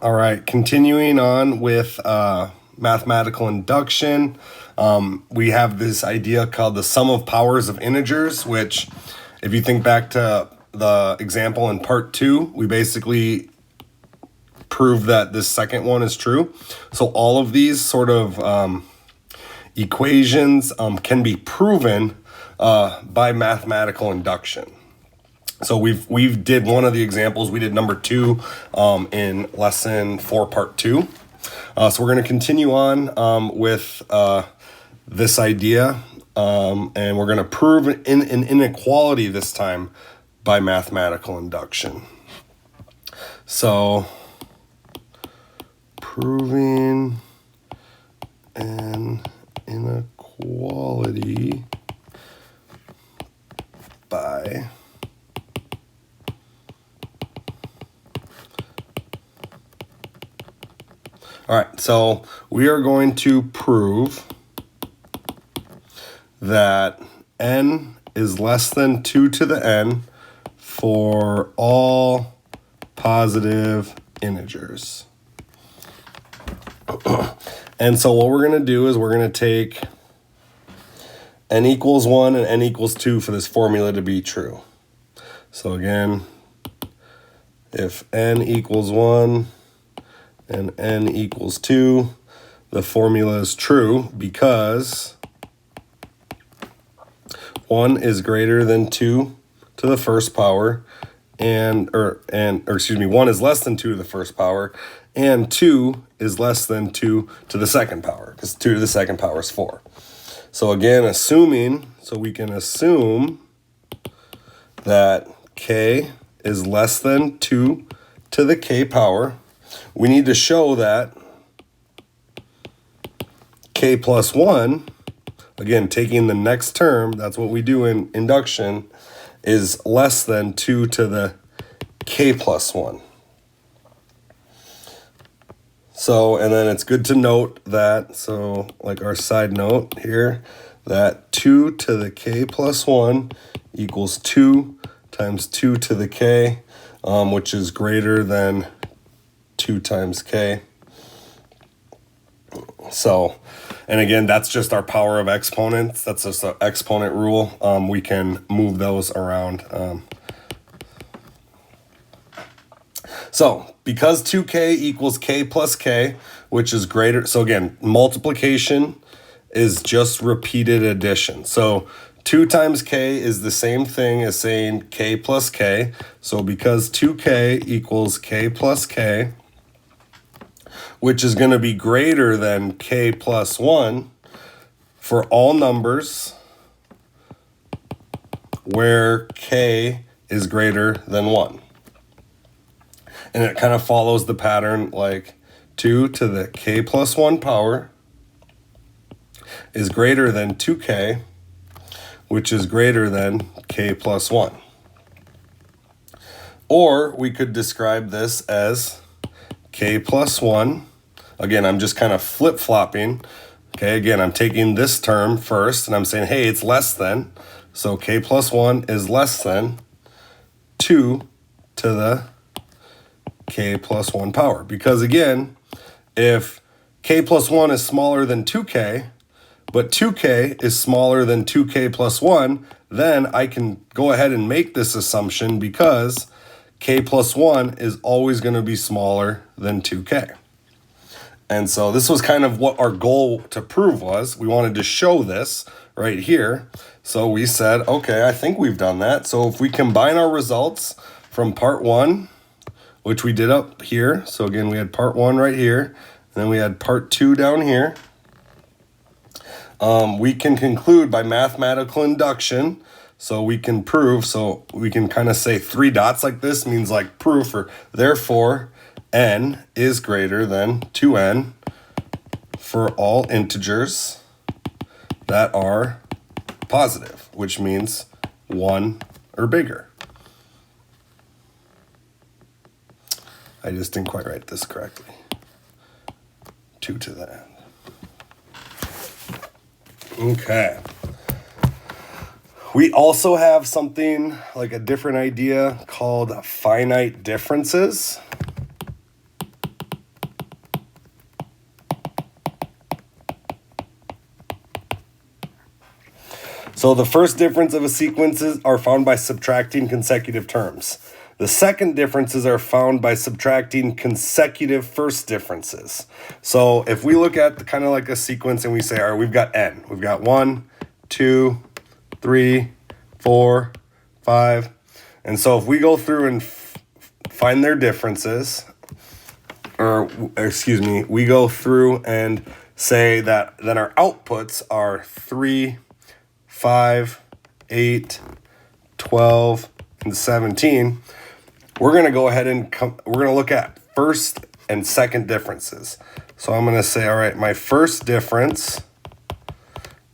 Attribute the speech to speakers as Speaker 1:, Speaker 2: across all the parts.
Speaker 1: All right, continuing on with mathematical induction, we have this idea called the sum of powers of integers, which if you think back to the example in part 2, we basically proved that this second one is true. So all of these sort of equations can be proven by mathematical induction. So we've did one of the examples. We did number 2 in lesson 4, part 2. So we're going to continue on with this idea, and we're going to prove an inequality this time by mathematical induction. So proving an inequality by All right, so we are going to prove that n is less than 2 to the n for all positive integers. And so what we're going to do is we're going to take n equals 1 and n equals 2 for this formula to be true. So again, if n equals 1 and n equals 2, the formula is true because 1 is greater than 2 to the first power, or excuse me, 1 is less than 2 to the first power, and 2 is less than 2 to the second power, because 2 to the second power is 4. So again, we can assume that k is less than 2 to the k power. We need to show that k plus 1, again, taking the next term, that's what we do in induction, is less than 2 to the k plus 1. So, and then it's good to note that, so like our side note here, that 2 to the k plus 1 equals 2 times 2 to the k, which is greater than 2 times k. So, and again, that's just our power of exponents. That's just an exponent rule. We can move those around. So, because 2k equals k plus k, which is greater, so again, multiplication is just repeated addition. So 2 times k is the same thing as saying k plus k. So because 2k equals k plus k, which is going to be greater than k plus 1 for all numbers where k is greater than 1. And it kind of follows the pattern like 2 to the k plus 1 power is greater than 2k, which is greater than k plus 1. Or we could describe this as k plus 1. Again, I'm just kind of flip-flopping. Okay, again, I'm taking this term first, and I'm saying, hey, it's less than. So k plus 1 is less than 2 to the k plus 1 power. Because again, if k plus 1 is smaller than 2k, but 2k is smaller than 2k plus 1, then I can go ahead and make this assumption because k plus 1 is always going to be smaller than 2k. And so this was kind of what our goal to prove was. We wanted to show this right here. So we said, okay, I think we've done that. So if we combine our results from part 1, which we did up here. So again, we had part 1 right here, and then we had part 2 down here. We can conclude by mathematical induction. So we can prove, so we can kind of say 3 dots like this means like proof, or therefore n is greater than 2n for all integers that are positive, which means 1 or bigger. I just didn't quite write this correctly. 2 to the n. Okay. We also have something like a different idea called finite differences. So the first difference of a sequence are found by subtracting consecutive terms. The second differences are found by subtracting consecutive first differences. So if we look at kind of like a sequence and we say, all right, we've got n. We've got 1, 2, 3, 4, 5. And so if we go through and find their differences, or excuse me, we go through and say that then our outputs are 3, 5, 8, 12, and 17. We're going to go ahead and we're going to look at first and second differences. So I'm going to say, all right, my first difference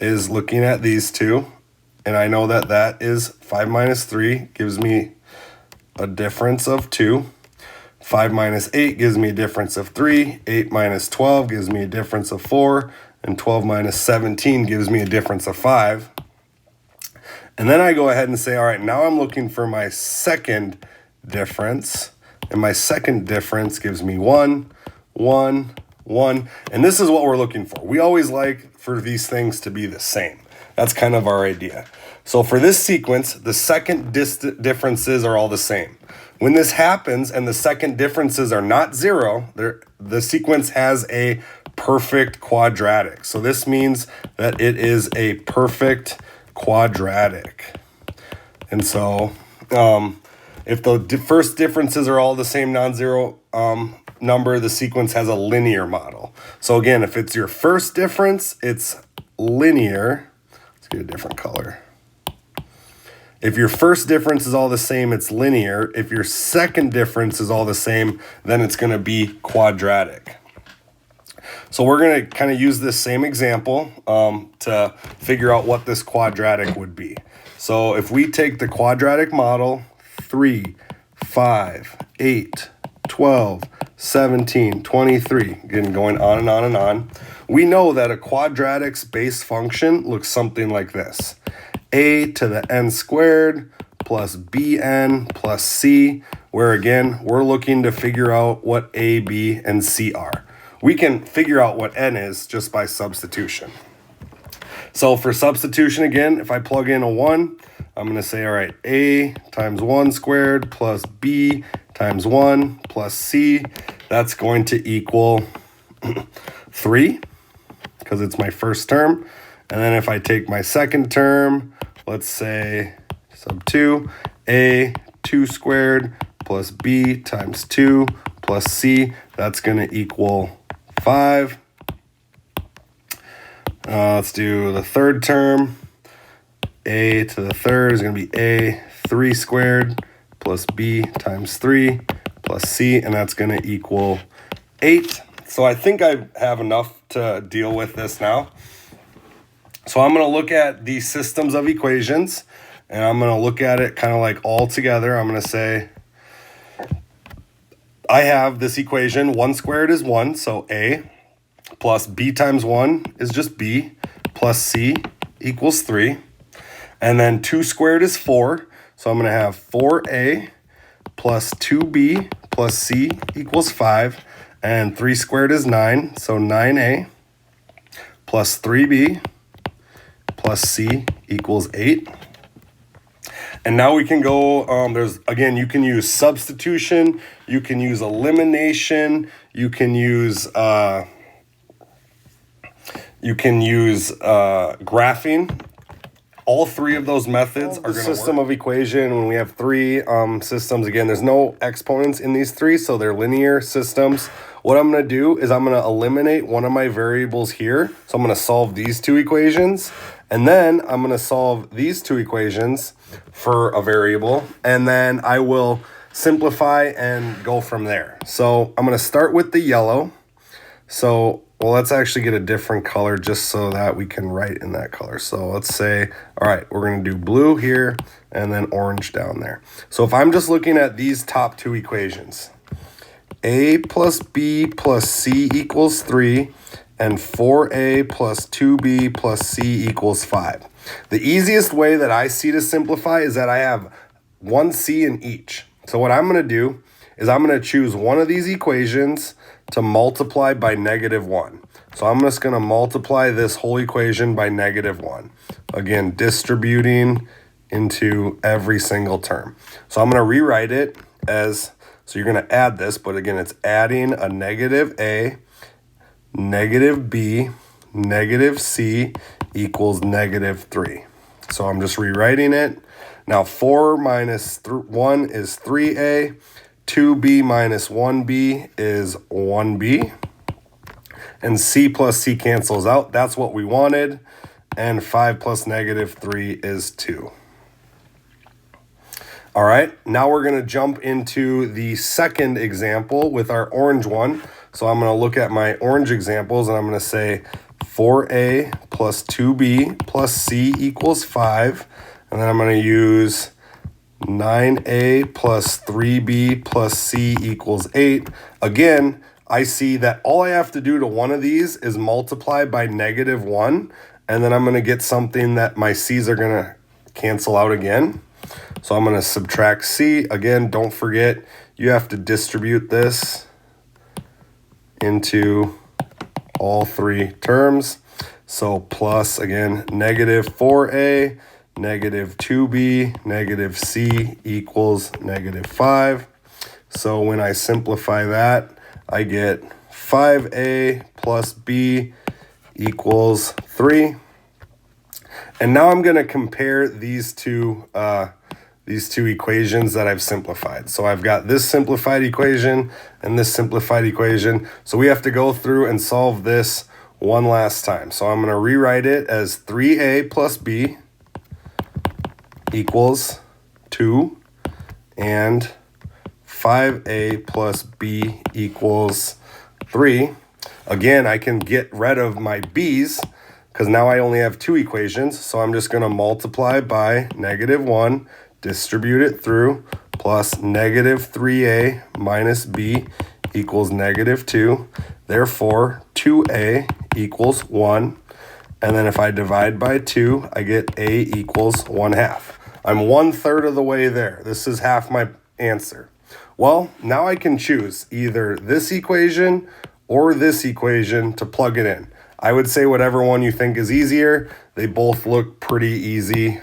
Speaker 1: is looking at these two. And I know that that is 5 minus 3 gives me a difference of 2. 5 minus 8 gives me a difference of 3. 8 minus 12 gives me a difference of 4. And 12 minus 17 gives me a difference of 5. And then I go ahead and say, all right, now I'm looking for my second difference. And my second difference gives me 1, 1, 1. And this is what we're looking for. We always like for these things to be the same. That's kind of our idea. So for this sequence, the second differences are all the same. When this happens and the second differences are not 0, the sequence has a perfect quadratic. So this means that it is a perfect quadratic. And so if the first differences are all the same non-zero number, the sequence has a linear model. So again, if it's your first difference, it's linear. Let's get a different color. If your first difference is all the same, it's linear. If your second difference is all the same, then it's going to be quadratic. So we're going to kind of use this same example to figure out what this quadratic would be. So if we take the quadratic model, 3, 5, 8, 12, 17, 23, again going on and on and on, we know that a quadratic's base function looks something like this. A to the n squared plus bn plus c, where again, we're looking to figure out what a, b, and c are. We can figure out what n is just by substitution. So for substitution again, if I plug in a 1, I'm going to say, all right, a times 1 squared plus b times 1 plus c, that's going to equal 3, because it's my first term. And then if I take my second term, let's say sub 2, a 2 squared plus b times 2 plus c, that's going to equal 5. Let's do the third term. A to the third is going to be a 3 squared plus b times 3 plus c, and that's going to equal 8. So I think I have enough to deal with this now. So I'm going to look at these systems of equations, and I'm going to look at it kind of like all together. I'm going to say I have this equation, 1 squared is 1, so a, plus b times 1 is just b, plus c equals 3. And then 2 squared is 4, so I'm going to have 4a plus 2b plus c equals 5. And 3 squared is 9, so 9a plus 3b plus c equals 8. And now we can go, you can use substitution, you can use elimination, you can use graphing. All three of those methods are going to system of equation. When we have three systems, again, there's no exponents in these three, so they're linear systems. What I'm going to do is I'm going to eliminate one of my variables here. So I'm going to solve these two equations, and then I'm going to solve these two equations for a variable, and then I will simplify and go from there. So I'm going to start with the yellow. So well, let's actually get a different color just so that we can write in that color. So let's say, all right, we're going to do blue here and then orange down there. So if I'm just looking at these top two equations, a plus b plus c equals 3 and 4a plus 2b plus c equals 5. The easiest way that I see to simplify is that I have one c in each. So what I'm going to do is I'm going to choose one of these equations to multiply by -1. So I'm just going to multiply this whole equation by -1. Again, distributing into every single term. So I'm going to rewrite it as, so you're going to add this, but again, it's adding a -a, -b, -c equals -3. So I'm just rewriting it. Now 4 minus 1 is 3a, 2b minus 1b is 1b, and c plus c cancels out. That's what we wanted, and 5 plus -3 is 2. All right, now we're going to jump into the second example with our orange one. So I'm going to look at my orange examples, and I'm going to say 4a plus 2b plus c equals 5. And then I'm going to use 9a plus 3b plus c equals 8. Again, I see that all I have to do to one of these is multiply by -1, and then I'm going to get something that my c's are going to cancel out again. So I'm going to subtract c. Again, don't forget, you have to distribute this into all three terms. So plus, again, -4a, -2b, -c equals -5. So when I simplify that, I get 5a plus b equals 3. And now I'm going to compare these two equations that I've simplified. So I've got this simplified equation and this simplified equation. So we have to go through and solve this one last time. So I'm going to rewrite it as 3a plus b equals 2 and 5a plus b equals 3. Again, I can get rid of my b's because now I only have two equations. So I'm just going to multiply by -1, distribute it through, plus -3a minus b equals -2. Therefore, 2a equals 1. And then if I divide by 2, I get a equals 1/2. I'm 1/3 of the way there. This is half my answer. Well, now I can choose either this equation or this equation to plug it in. I would say whatever one you think is easier. They both look pretty easy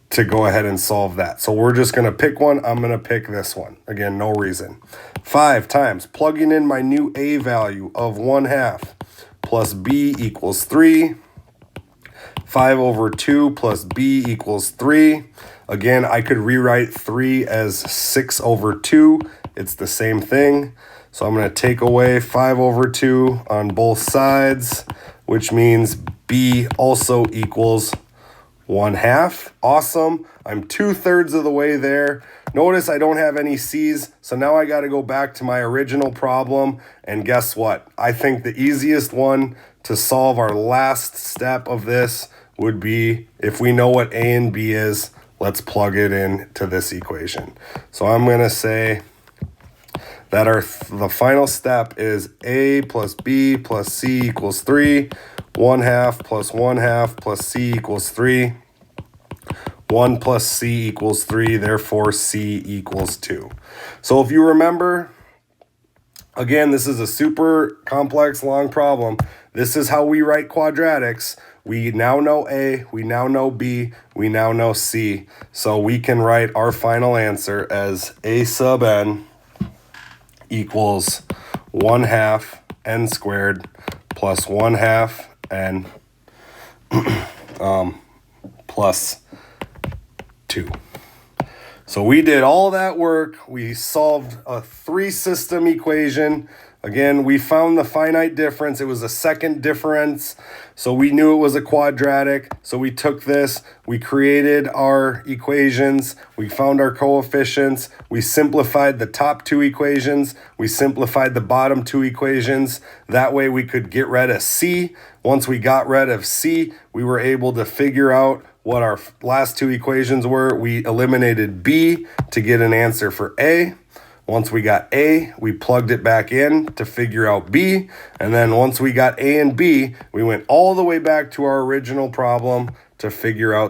Speaker 1: to go ahead and solve that. So we're just going to pick one. I'm going to pick this one. Again, no reason. 5 times plugging in my new a value of 1/2 plus b equals 3. 5 over 2 plus b equals 3. Again, I could rewrite 3 as 6 over 2. It's the same thing. So I'm going to take away 5 over 2 on both sides, which means b also equals 1/2. Awesome. I'm 2/3 of the way there. Notice I don't have any c's, so now I got to go back to my original problem. And guess what? I think the easiest one to solve our last step of this would be, if we know what a and b is, let's plug it in to this equation. So I'm going to say that the final step is a plus b plus c equals 3. 1/2 plus 1/2 plus c equals 3. 1 plus c equals 3, therefore c equals 2. So if you remember, again, this is a super complex, long problem. This is how we write quadratics. We now know a, we now know b, we now know c. So we can write our final answer as a sub n equals 1/2 n squared plus 1/2 n plus 2. So we did all that work. We solved a 3-system equation. Again, we found the finite difference. It was a second difference. So we knew it was a quadratic. So we took this, we created our equations, we found our coefficients, we simplified the top 2 equations, we simplified the bottom 2 equations. That way we could get rid of c. Once we got rid of c, we were able to figure out what our last 2 equations were. We eliminated b to get an answer for a. Once we got a, we plugged it back in to figure out b. And then once we got a and b, we went all the way back to our original problem to figure out